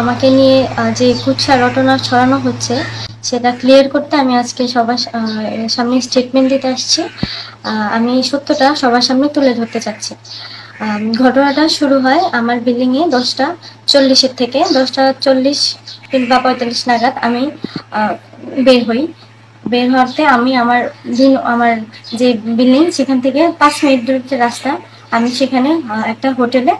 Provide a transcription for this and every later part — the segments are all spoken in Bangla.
আমাকে নিয়ে যে কুৎসা রটনা ছড়ানো হচ্ছে সেটা ক্লিয়ার করতে আমি আজকে সবার সামনে স্টেটমেন্ট দিতে আসছি। আমি সত্যটা সবার সামনে তুলে ধরতে চাচ্ছি। ঘটনাটা শুরু হয় আমার বিল্ডিংয়ে 10:40 থেকে 10:40 কিংবা 45 নাগাদ আমি বের হই। বের হওয়াতে আমি আমার যে বিল্ডিং সেখান থেকে 5 মিনিট দূরত্বের রাস্তা। আমি সেখানে একটা হোটেলে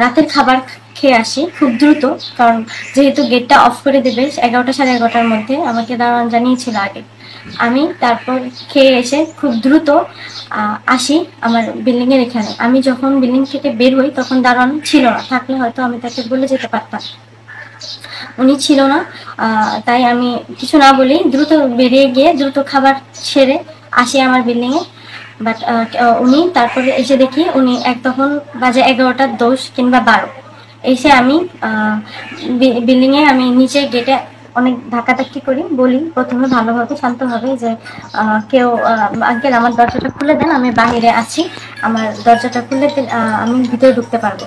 রাতের খাবার খেয়ে আসি খুব দ্রুত, কারণ যেহেতু গেটটা অফ করে দেবে 11টা সাড়ে 11টার মধ্যে, আমাকে দারোয়ান জানিয়েছিল আগে। আমি তারপর খেয়ে এসে খুব দ্রুত আসি আমার বিল্ডিংয়ের এখানে। আমি যখন বিল্ডিং থেকে বের হই তখন দারোয়ান ছিল না, থাকলে হয়তো আমি তাকে বলে যেতে পারতাম। উনি ছিল না, তাই আমি কিছু না বলেই দ্রুত বেরিয়ে গিয়ে দ্রুত খাবার সেরে আসি আমার বিল্ডিংয়ে। বাট উনি তারপরে এসে দেখি উনি তখন বাজে 11:10 কিংবা 12 এসে আমি বিল্ডিংয়ে আমি নিচে গেটে অনেক ধাক্কাধাক্কি করি, বলি প্রথমে ভালোভাবে শান্তভাবে যে কেউ আঙ্কেল আমার দরজাটা খুলে দেন, আমি বাইরে আছি, আমার দরজাটা খুলে আমি ভিতরে ঢুকতে পারবো।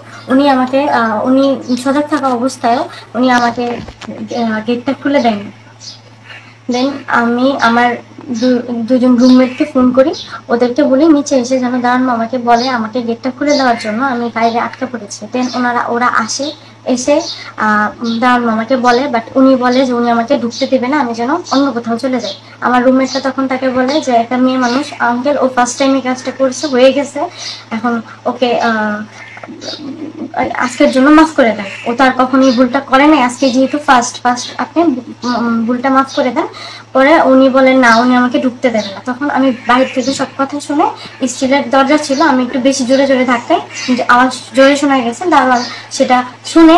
উনি সজাগ থাকা অবস্থায়ও উনি আমাকে গেটটা খুলে দেয়নি। দেন আমি আমার দুজন রুমমেটকে ফোন করি, ওদেরকে বলি নিচে এসে যেন দাঁড়ান আমাকে বলে আমাকে গেটটা খুলে দেওয়ার জন্য, আমি বাইরে আটকা পড়েছি। দেন ওরা এসে দাঁড়ান আমাকে বলে, বাট উনি বলে যে উনি আমাকে ঢুকতে দেবে না, আমি যেন অন্য কোথাও চলে যাই। আমার রুমমেটটা তখন তাকে বলে যে একটা মেয়ে মানুষ আঙ্কেল, ও ফার্স্ট টাইম এই কাজটা করছে, হয়ে গেছে, এখন ওকে আজকের জন্য মাফ করে দেন, ও তো আর কখনোই ভুলটা করে নাই, আজকে যেহেতু ফার্স্ট আপনি ভুলটা মাফ করে দেন। পরে উনি বলেন না, উনি আমাকে ঢুকতে দেবেন না। তখন আমি বাইরে থেকে সব কথা শুনে, স্টিলের দরজা ছিল, আমি একটু বেশি জোরে জোরে ধাক্কাই, আওয়াজ জোরে শোনা গেছে, দারোয়ান সেটা শুনে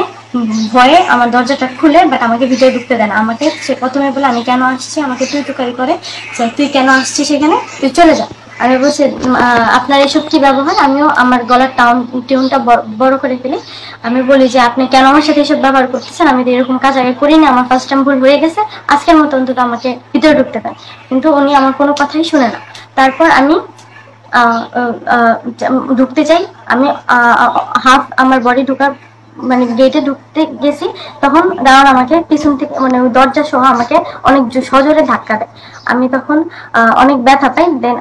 ভয়ে আমার দরজাটা খুলে বাট আমাকে ভিতরে ঢুকতে দেন। আমাকে সে প্রথমে বলে আমি কেন আসছি, আমাকে তুই তুকারি করে যে তুই কেন আসছিস সেখানে, তুই চলে যা। আমি বলছি আপনার এসব কি ব্যবহার। আমিও আমার গলার টিউনটা বড় করে ফেলি। আমি বলি যে আপনি কেন আমার সাথে এসব ব্যবহার করতেছেন, আমি তো এরকম কাজ আগে করিনি, আমার ফার্স্ট টাইম ভুল হয়ে গেছে, আজকের মতো অন্তত আমাকে ভিতরে ঢুকতে দেন। কিন্তু উনি আমার কোনো কথাই শুনে না। তারপর আমি ঢুকতে চাই, আমি হাফ আমার বডি ঢোকার মানে গেটে ঢুকতে গেছি, তখন দাঁড়ান আমাকে পিছন থেকে মানে দরজা সহ আমাকে অনেক সজোরে ধাক্কা দেয়। আমি তখন অনেক ব্যথা পাই। দেন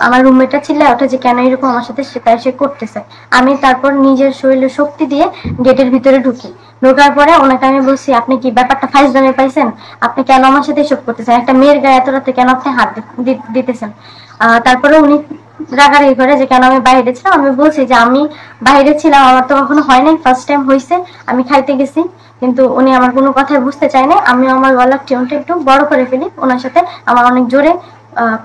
আমার রুমমেটটা ছিল ওটা যে কেন এরকম আমার সাথে সে করতেছে। আমি তারপর নিজের শরীরে শক্তি দিয়ে গেটের ভিতরে ঢুকি। ঢোকার পরে ওনাকে আমি বলছি আপনি কি ব্যাপারটা ফাইজলামি পাইছেন, আপনি কেন আমার সাথে এসব করতেছেন, একটা মেয়ের গায়ে এত রাতে কেন আপনি হাত দিতেছেন। তারপরে উনি রাগারাগি করে যে কেন আমি বাইরে ছিলাম। আমি বলছি যে আমি বাইরে ছিলাম, আমার তো কখনো হয় নাই, ফার্স্ট টাইম হয়েছে, আমি খাইতে গেছি। কিন্তু উনি আমার কোনো কথাই বুঝতে চায় না। আমি আমার গলার টিউনটা একটু বড় করে ফেলি, ওনার সাথে আমার অনেক জোরে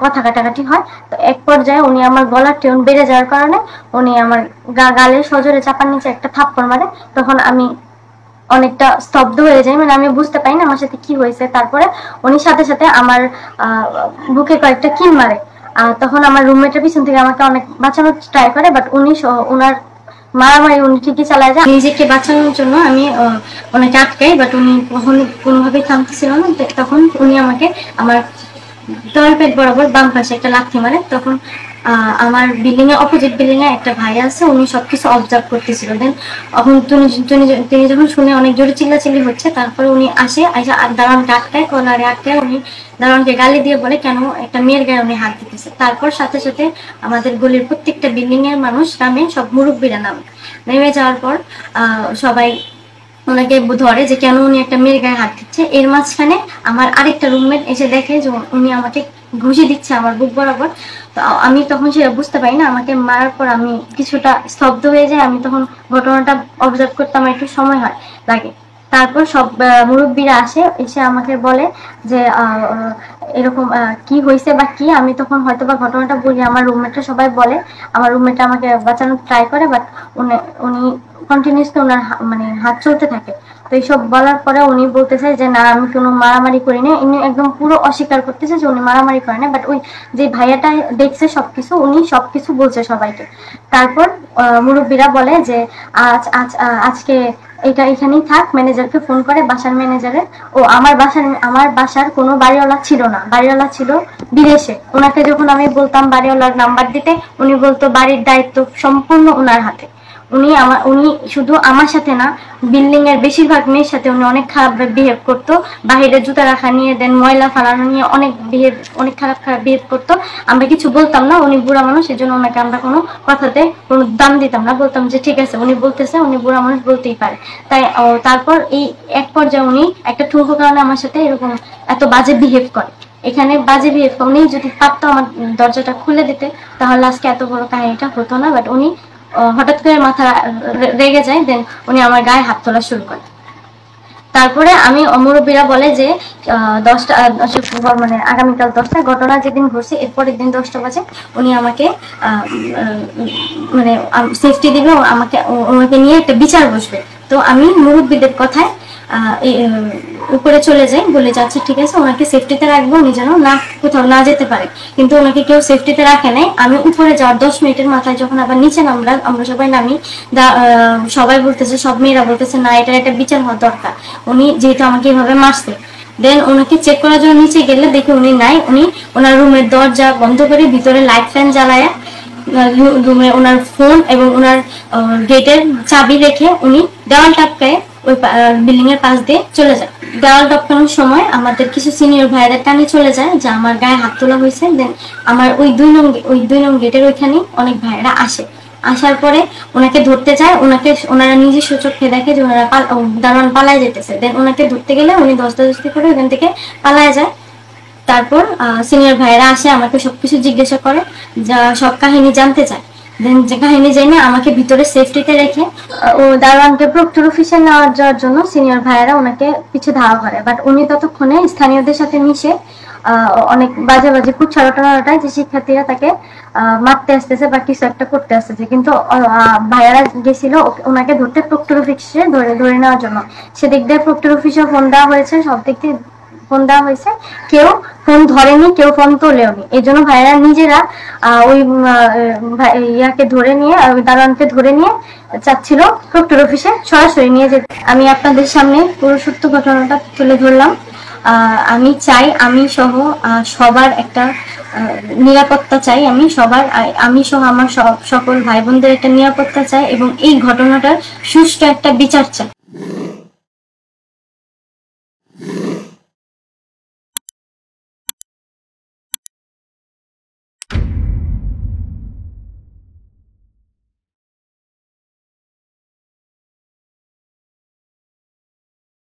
কথা কাটাকাটি হয়। তো এক পর্যায়ে উনি আমার গলার টিউন বেড়ে যাওয়ার কারণে উনি আমার গালে সজোরে চাপার নিচে একটা থাপ্পড় মারে। তখন আমি অনেকটা স্তব্ধ হয়ে যায়, মানে আমি বুঝতে পারি না আমার সাথে কি হয়েছে। তারপরে উনি সাথে সাথে আমার বুকে কয়েকটা কিল মারে। তখন আমার রুমমেটের পিছন থেকে আমাকে অনেক বাঁচানোর ট্রাই করে, বাট উনার মারামারি উনি ঠিকই চালায় যায়। নিজেকে বাঁচানোর জন্য আমি ওনাকে আটকাই, বাট উনি কোনোভাবেই থামতেছিল না। তখন উনি আমাকে আমার তলপেট বরাবর বাম পাশে একটা লাথি মারে। তখন আমার বিল্ডিং এ অপোজিট বিল্ডিং এ একটা ভাই আছে, উনি সবকিছু অবজার্ভ করতেছিল। দেন তিনি যখন শুনে অনেক জোরে চিল্লাচিল্লি হচ্ছে, তারপরে উনি আসে দারোয়ানকে আটকায়, কলারে আটকায়। উনি দারোয়ানকে গালি দিয়ে বলে কেন একটা মেয়ের গায়ে উনি হাত দিতেছে। তারপর সাথে সাথে আমাদের গলির প্রত্যেকটা বিল্ডিং এর মানুষ নামে, সব মুরব্বীরা নেমে যাওয়ার পর সবাই ওনাকে ধরে যে কেন উনি একটা মেয়ের গায়ে হাত দিচ্ছে। এর মাঝখানে আমার আরেকটা রুমমেট এসে দেখে যে উনি আমাকে ঘুষি দিচ্ছে আমার বুক বরাবর। তো আমি তখন সেটা বুঝতে পারি না, আমাকে মারার পর আমি কিছুটা স্তব্ধ হয়ে যাই। আমি তখন ঘটনাটা অবজার্ভ করতে আমার একটু সময় লাগে। তারপর সব মুরব্বীরা এসে আমাকে বলে যে এরকম কি হয়েছে বা কি। আমি তখন হয়তো বা ঘটনাটা বলি, আমার রুমমেটরা সবাই বলে, আমার রুমমেটটা আমাকে বাঁচানোর ট্রাই করে, বাট উনি কন্টিনিউসলি ওনার মানে হাত চলতে থাকে। তো এইসব বলার পরে উনি বলতেছে যে না আমি কোনো মারামারি করিনি। উনি একদম পুরো অস্বীকার করতেছে যে উনি মারামারি করে না, বাট ওই যে ভাইয়াটা দেখছে সবকিছু, উনি সবকিছু বলছে সবাইকে। তারপর মুরব্বীরা বলে যে আজকে এটা এখানেই থাক, ম্যানেজারকে ফোন করে, বাসার ম্যানেজারের। আমার বাসার কোনো বাড়িওয়ালা ছিল না, বাড়িওয়ালা ছিল বিদেশে। ওনাকে যখন আমি বলতাম বাড়িওয়ালার নাম্বার দিতে, উনি বলতো বাড়ির দায়িত্ব সম্পূর্ণ ওনার হাতে, উনি শুধু আমার সাথে না, বিল্ডিং এর বেশিরভাগ মেয়ের সাথে উনি অনেক খারাপ বিহেভ করতো। বাহিরে জুতা রাখা নিয়ে, দেন ময়লা ফালানো নিয়ে অনেক খারাপ বিহেভ করতো। আমরা কিছু বলতাম না, উনি বুড়া মানুষ, এই জন্য ওনাকে আমরা কোনো কথাতে কোনো দাম দিতাম না, বলতাম যে ঠিক আছে উনি বলতেছে, উনি বুড়া মানুষ, বলতেই পারে। তাই তারপর এই এক পর্যায়ে উনি একটা ঠুনকো কারণে আমার সাথে এরকম এত বাজে বিহেভ করে। এখানে বাজে বিহেভ উনি যদি পারতো আমার দরজাটা খুলে দিতে, তাহলে আজকে এত বড় কাহিনীটা হতো না। বাট উনি হঠাৎ করে মাথা রেগে যায়, দেন উনি আমার গায়ে হাত তোলা শুরু করে। তারপরে আমি মুরব্বীরা বলে যে 10টা মানে আগামীকাল 10টা, ঘটনা যেদিন ঘটছে এরপরের দিন 10টা বাজে উনি আমাকে মানে সেফটি দিবে, ওনাকে নিয়ে একটা বিচার বসবে। তো আমি মুরব্বীদের কথায় উপরে চলে যাই, বলে যাচ্ছে ঠিক আছে ওনাকে সেফটিতে রাখবো, উনি যেন না কোথাও না যেতে পারে। কিন্তু ওনাকে কেউ সেফটিতে রাখে নাই। আমি উপরে যাওয়ার 10 মিনিটের মাথায় যখন আবার নিচে নামলাম, আমরা সবাই নামি, সবাই বলতেছে, সব মেয়েরা বলতেছে না এটার একটা বিচার হওয়া দরকার, উনি যেহেতু আমাকে এভাবে মারছে। দেন ওনাকে চেক করার জন্য নিচে গেলে দেখি উনি নাই। উনি ওনার রুমের দরজা বন্ধ করে ভিতরে লাইট ফ্যান জ্বালায় রুমে ওনার ফোন এবং ওনার গেটের চাবি রেখে উনি দেওয়াল টাপকায় ওই বিল্ডিং এর পাশ দিয়ে চলে যায়। দেওয়াল টপকানোর সময় আমাদের কিছু সিনিয়র ভাইদের টানে চলে যায় যে আমার গায়ে হাত তোলা হয়েছে। দেন আমার ওই 2 নং গেটের ওইখানে অনেক ভাইয়েরা আসার পরে ওনাকে ধরতে যায়। ওনারা নিজস্ব চোখে দেখে যে ওনারা দারোয়ান পালায় যেতেছে। দেন ওনাকে ধরতে গেলে উনি দস্তাদস্তি করে ওখান থেকে পালায় যায়। তারপর সিনিয়র ভাইয়েরা আসে, আমাকে সবকিছু জিজ্ঞাসা করে, যা সব কাহিনী জানতে চায়। দেন যে কাহিনী জেনে আমাকে ভিতরে সেফটিতে রেখে ও দারোয়ানকে প্রক্টর অফিসে নেওয়ার যাওয়ার জন্য সিনিয়র ভাইয়েরা ওনাকে পিছু ধাওয়া করে। বাট উনি ততক্ষণে স্থানীয়দের সাথে মিশে অনেক বাজে কুচ্ছারটায় যে শিক্ষার্থীরা তাকে মারতে আসতেছে বা কিছু একটা করতে আসতেছে। কিন্তু ভাইয়ারা গেছিল ওনাকে ধরতে প্রক্টর অফিসে ধরে নেওয়ার জন্য। সেদিক দিয়ে প্রক্টর অফিসে ফোন দেওয়া হয়েছে, সব দিক দিয়ে ফোন দেওয়া হয়েছে, কেউ ফোন ধরেনি, কেউ ফোন তোলেওনি। এই জন্য ভাইরা নিজেরা ওই ইয়াকে ধরে নিয়ে, দারোয়ানকে ধরে নিয়ে চাচ্ছিল প্রক্টর অফিসে সরাসরি নিয়ে যেতে। আমি আপনাদের সামনে পুরো সত্য ঘটনাটা তুলে ধরলাম। আমি চাই আমি সহ সবার একটা নিরাপত্তা চাই, আমি সহ আমার সকল ভাই বোনদের একটা নিরাপত্তা চাই এবং এই ঘটনাটার সুষ্ঠু একটা বিচার চাই।